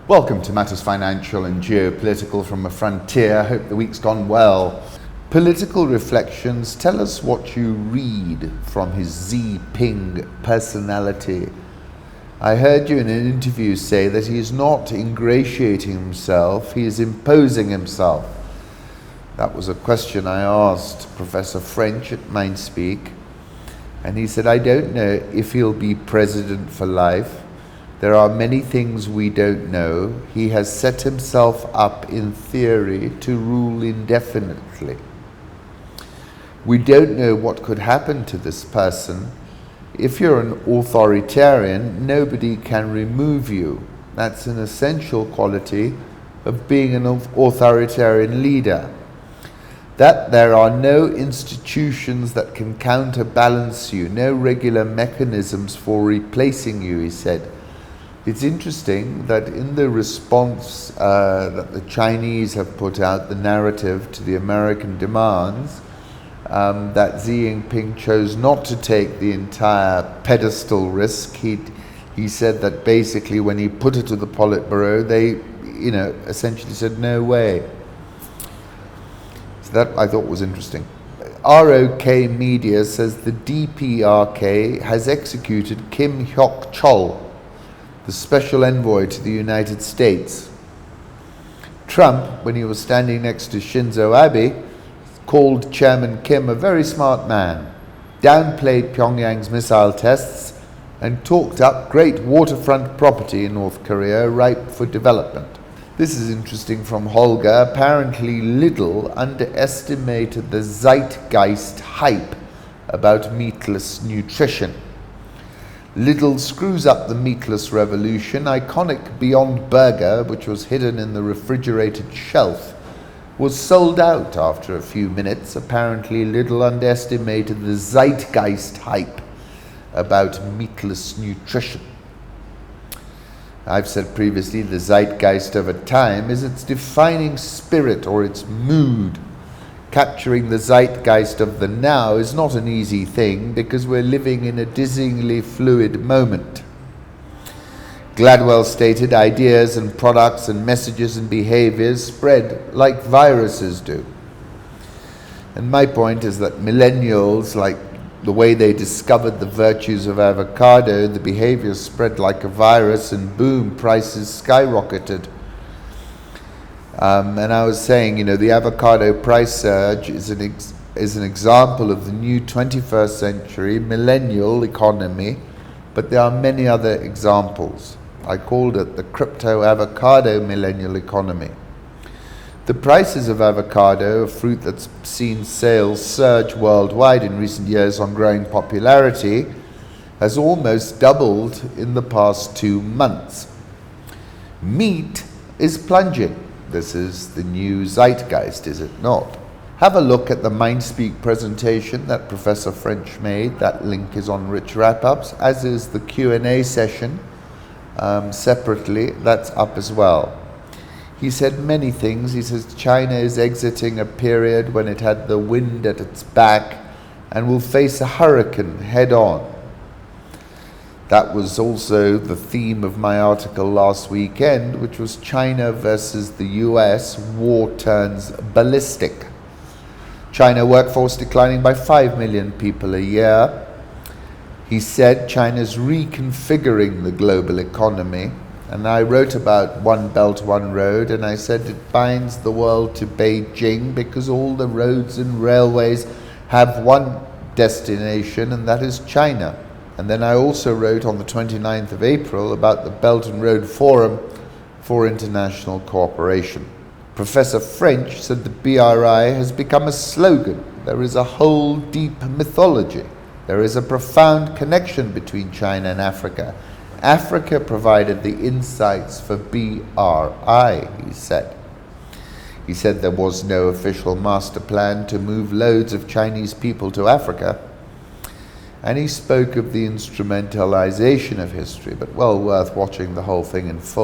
Welcome to Matters Financial and Geopolitical from a Frontier. Hope the week's gone well. Political reflections. Tell us what you read from his Xi Ping personality. I heard you in an interview say that he is not ingratiating himself, he is imposing himself. That was a question I asked Professor French at Mindspeak, and he said, I don't know if he'll be president for life. There are many things we don't know. He has set himself up in theory to rule indefinitely. We don't know what could happen to this person. If you're an authoritarian, nobody can remove you. That's an essential quality of being an authoritarian leader. That there are no institutions that can counterbalance you, no regular mechanisms for replacing you, he said. It's interesting that in the response that the Chinese have put out, the narrative to the American demands, that Xi Jinping chose not to take the entire pedestal risk. He said that basically when he put it to the Politburo, they, essentially said no way. So that I thought was interesting. ROK Media says the DPRK has executed Kim Hyok Chol, the special envoy to the United States. Trump, when he was standing next to Shinzo Abe, called Chairman Kim a very smart man, downplayed Pyongyang's missile tests, and talked up great waterfront property in North Korea ripe for development. This is interesting from Holger. Apparently Lidl underestimated the zeitgeist hype about meatless nutrition. Lidl screws up the meatless revolution. Iconic Beyond Burger, which was hidden in the refrigerated shelf, was sold out after a few minutes. Apparently Lidl underestimated the zeitgeist hype about meatless nutrition. I've said previously, the zeitgeist of a time is its defining spirit or its mood. Capturing the zeitgeist of the now is not an easy thing because we're living in a dizzyingly fluid moment. Gladwell stated, ideas and products and messages and behaviors spread like viruses do. And my point is that millennials, like the way they discovered the virtues of avocado, the behaviors spread like a virus, and boom, prices skyrocketed. And I was saying, the avocado price surge is an example of the new 21st century millennial economy, but there are many other examples. I called it the crypto avocado millennial economy. The prices of avocado, a fruit that's seen sales surge worldwide in recent years on growing popularity, has almost doubled in the past 2 months. Meat is plunging. This is the new zeitgeist, is it not? Have a look at the Mindspeak presentation that Professor French made. That link is on Rich Wrap-Ups, as is the Q&A session separately. That's up as well. He said many things. He says China is exiting a period when it had the wind at its back and will face a hurricane head on. That was also the theme of my article last weekend, which was China versus the US, war turns ballistic. China workforce declining by 5 million people a year. He said China's reconfiguring the global economy. And I wrote about One Belt, One Road, and I said it binds the world to Beijing because all the roads and railways have one destination, and that is China. And then I also wrote on the 29th of April about the Belt and Road Forum for International Cooperation. Professor French said the BRI has become a slogan. There is a whole deep mythology. There is a profound connection between China and Africa. Africa provided the insights for BRI, he said. He said there was no official master plan to move loads of Chinese people to Africa. And he spoke of the instrumentalization of history, but well worth watching the whole thing in full.